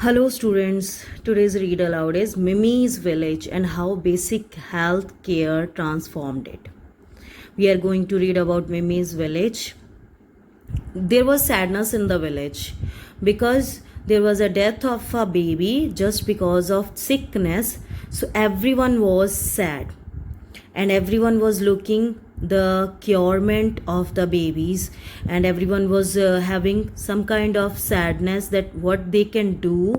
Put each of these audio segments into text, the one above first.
Hello students, today's read aloud is Mimi's Village and how basic health care transformed it. We are going to read about Mimi's Village. There was sadness in the village because there was a death of a baby just because of sickness, so everyone was sad and everyone was looking the curement of the babies, and everyone was having some kind of sadness that what they can do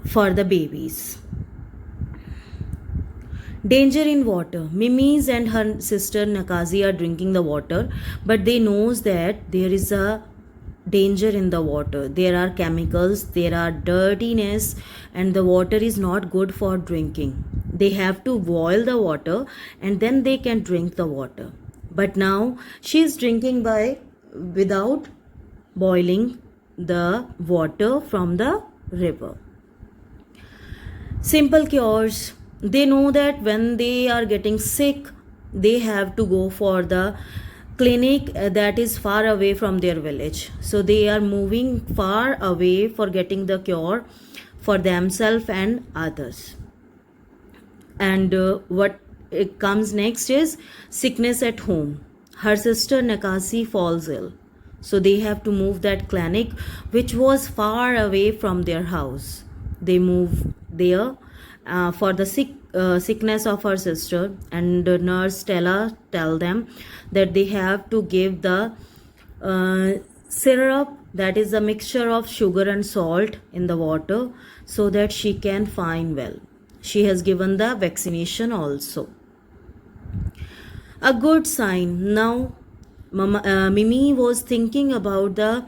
for the babies. Danger in water. Mimis and her sister Nakazi are drinking the water, but they knows that there is a danger in the water. There are chemicals, there are dirtiness, and the water is not good for drinking. They have to boil the water and then they can drink the water. But now she is drinking by without boiling the water from the river. Simple cures. They know that when they are getting sick, they have to go for the clinic that is far away from their village. So they are moving far away for getting the cure for themselves and others. And what it comes next is sickness at home. Her sister Nakasi falls ill. So they have to move that clinic which was far away from their house. They move there for the sickness of her sister, and nurse Stella tell them that they have to give the syrup, that is a mixture of sugar and salt in the water, so that she can find well. She has given the vaccination also. A good sign. Now Mimi was thinking about the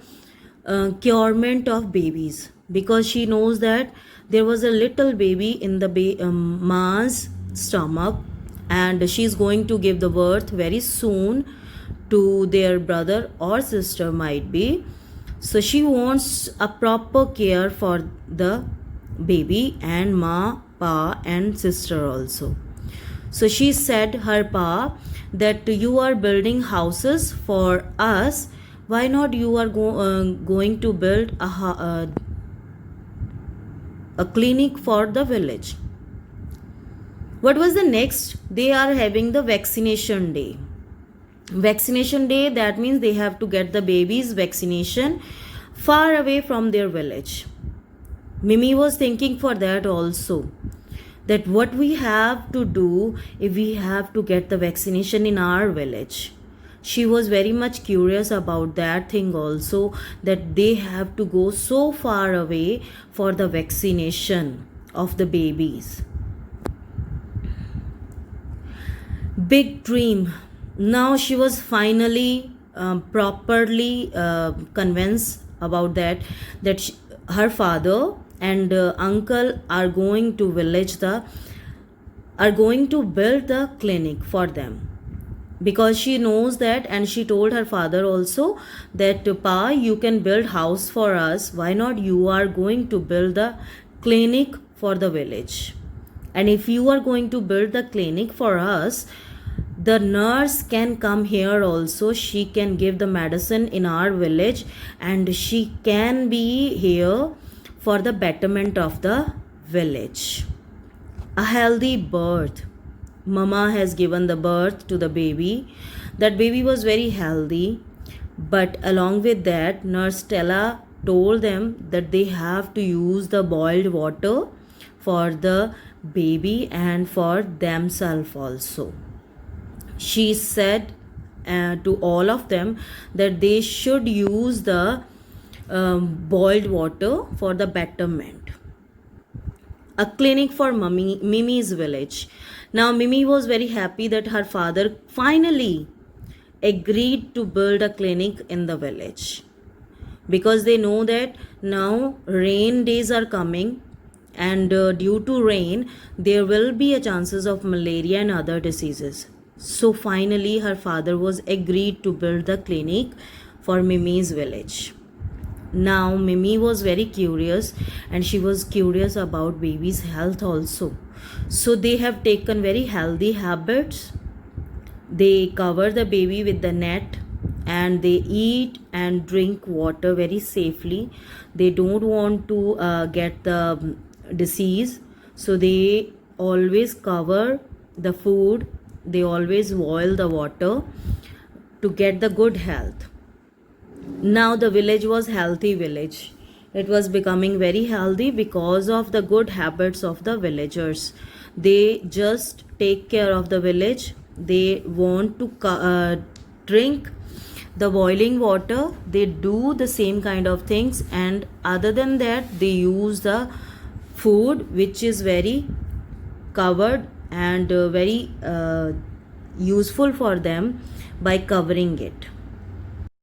curement of babies, because she knows that there was a little baby in the ma's stomach, and she is going to give the birth very soon to their brother or sister, might be. So she wants a proper care for the baby and ma, pa and sister also. So she said her pa that you are building houses for us, why not you are going to build a clinic for the village. What was the next? They are having the vaccination day. Vaccination day, that means they have to get the babies vaccination far away from their village. Mimi was thinking for that also, that what we have to do if we have to get the vaccination in our village. She was very much curious about that thing also, that they have to go so far away for the vaccination of the babies. Big dream. Now she was finally properly convinced about that her father and uncle are going to build the clinic for them, because she knows that, and she told her father also that pa, you can build house for us, why not you are going to build the clinic for the village, and if you are going to build the clinic for us, the nurse can come here also, she can give the medicine in our village, and she can be here for the betterment of the village. A healthy birth. Mama has given the birth to the baby. That baby was very healthy, but along with that, nurse Stella told them that they have to use the boiled water for the baby and for themselves also. She said to all of them that they should use the boiled water for the betterment. A clinic for Mimi's village. Now Mimi was very happy that her father finally agreed to build a clinic in the village, because they know that now rain days are coming, and due to rain there will be a chances of malaria and other diseases. So finally her father was agreed to build the clinic for Mimi's village. Now Mimi was very curious, and she was curious about baby's health also. So they have taken very healthy habits. They cover the baby with the net, and they eat and drink water very safely. They don't want to get the disease, so they always cover the food, they always boil the water to get the good health. Now the village was healthy village. It was becoming very healthy because of the good habits of the villagers. They just take care of the village. They want to drink the boiling water. They do the same kind of things, and other than that they use the food which is very covered and very useful for them by covering it.